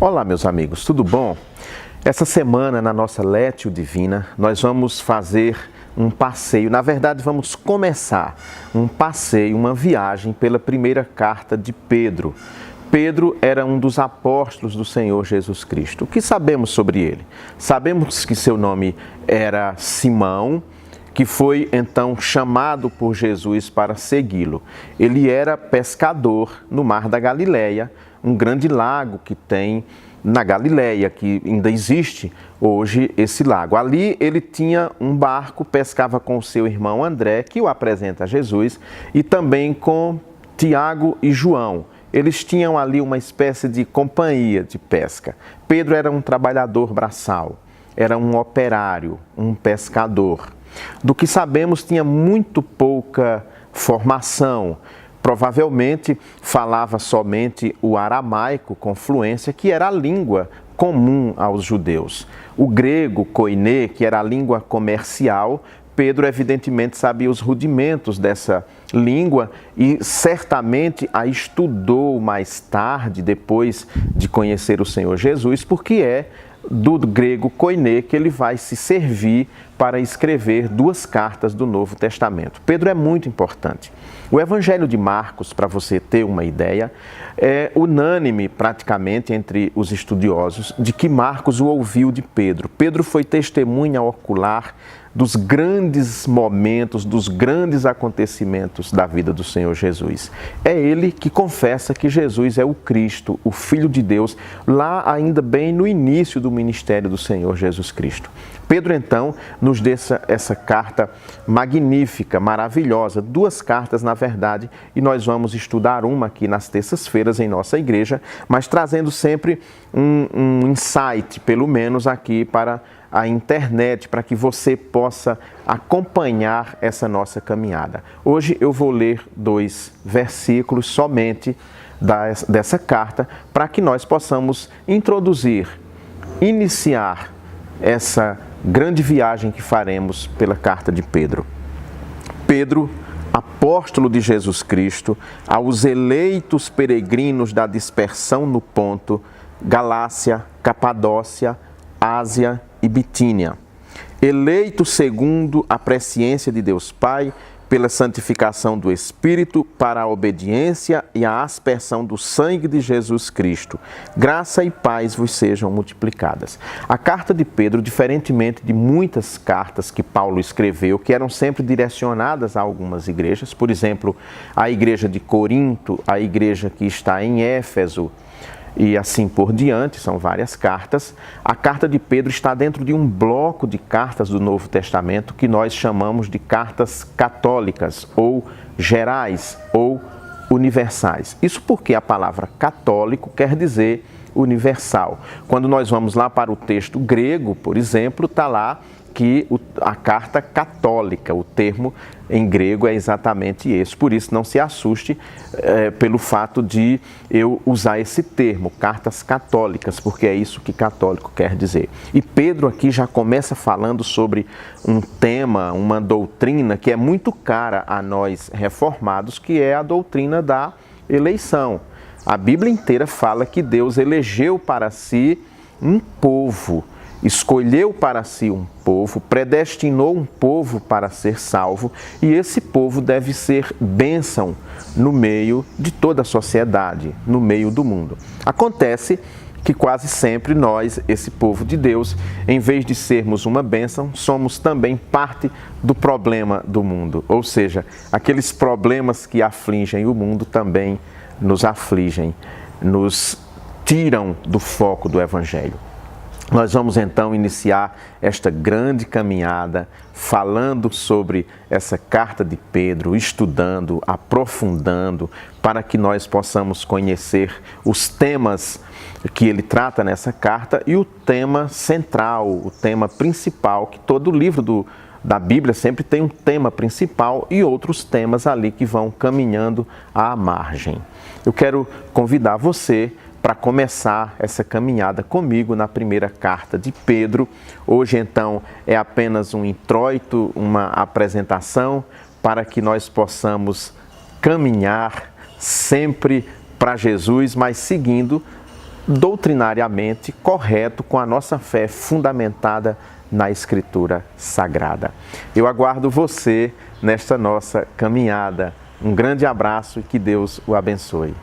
Olá, meus amigos, tudo bom? Essa semana, na nossa Lectio Divina, nós vamos fazer um passeio. Na verdade, vamos começar um passeio, uma viagem pela primeira carta de Pedro. Pedro era um dos apóstolos do Senhor Jesus Cristo. O que sabemos sobre ele? Sabemos que seu nome era Simão, que foi então chamado por Jesus para segui-lo. Ele era pescador no Mar da Galileia, um grande lago que tem na Galileia, que ainda existe hoje esse lago. Ali ele tinha um barco, pescava com seu irmão André, que o apresenta a Jesus, e também com Tiago e João. Eles tinham ali uma espécie de companhia de pesca. Pedro era um trabalhador braçal, era um operário, um pescador. Do que sabemos, tinha muito pouca formação. Provavelmente falava somente o aramaico com fluência, que era a língua comum aos judeus. O grego, koiné, que era a língua comercial, Pedro evidentemente sabia os rudimentos dessa língua e certamente a estudou mais tarde, depois de conhecer o Senhor Jesus, porque é do grego koiné que ele vai se servir para escrever duas cartas do Novo Testamento. Pedro é muito importante. O Evangelho de Marcos, para você ter uma ideia, é unânime praticamente entre os estudiosos de que Marcos o ouviu de Pedro. Pedro foi testemunha ocular dos grandes momentos, dos grandes acontecimentos da vida do Senhor Jesus. É ele que confessa que Jesus é o Cristo, o Filho de Deus, lá ainda bem no início do ministério do Senhor Jesus Cristo. Pedro, então, nos deixa essa carta magnífica, maravilhosa, duas cartas, na verdade, e nós vamos estudar uma aqui nas terças-feiras em nossa igreja, mas trazendo sempre um insight, pelo menos aqui para a internet, para que você possa acompanhar essa nossa caminhada. Hoje eu vou ler 2 versículos somente dessa carta, para que nós possamos iniciar essa grande viagem que faremos pela carta de Pedro. Pedro, apóstolo de Jesus Cristo, aos eleitos peregrinos da dispersão no Ponto, Galácia, Capadócia, Ásia e Bitínia, eleito segundo a presciência de Deus Pai, pela santificação do Espírito, para a obediência e a aspersão do sangue de Jesus Cristo. Graça e paz vos sejam multiplicadas. A carta de Pedro, diferentemente de muitas cartas que Paulo escreveu, que eram sempre direcionadas a algumas igrejas, por exemplo, a igreja de Corinto, a igreja que está em Éfeso, e assim por diante, são várias cartas. A carta de Pedro está dentro de um bloco de cartas do Novo Testamento que nós chamamos de cartas católicas, ou gerais, ou universais. Isso porque a palavra católico quer dizer universal. Quando nós vamos lá para o texto grego, por exemplo, está lá que a carta católica, o termo em grego é exatamente esse. Por isso, não se assuste pelo fato de eu usar esse termo, cartas católicas, porque é isso que católico quer dizer. E Pedro aqui já começa falando sobre um tema, uma doutrina que é muito cara a nós reformados, que é a doutrina da eleição. A Bíblia inteira fala que Deus elegeu para si um povo, escolheu para si um povo, predestinou um povo para ser salvo, e esse povo deve ser bênção no meio de toda a sociedade, no meio do mundo. Acontece que quase sempre nós, esse povo de Deus, em vez de sermos uma bênção, somos também parte do problema do mundo. Ou seja, aqueles problemas que afligem o mundo também nos afligem, nos tiram do foco do Evangelho. Nós vamos então iniciar esta grande caminhada falando sobre essa carta de Pedro, estudando, aprofundando, para que nós possamos conhecer os temas que ele trata nessa carta e o tema central, o tema principal, que todo livro da Bíblia sempre tem um tema principal e outros temas ali que vão caminhando à margem. Eu quero convidar você para começar essa caminhada comigo na primeira carta de Pedro. Hoje, então, é apenas um introito, uma apresentação, para que nós possamos caminhar sempre para Jesus, mas seguindo doutrinariamente correto com a nossa fé fundamentada na Escritura Sagrada. Eu aguardo você nesta nossa caminhada. Um grande abraço e que Deus o abençoe.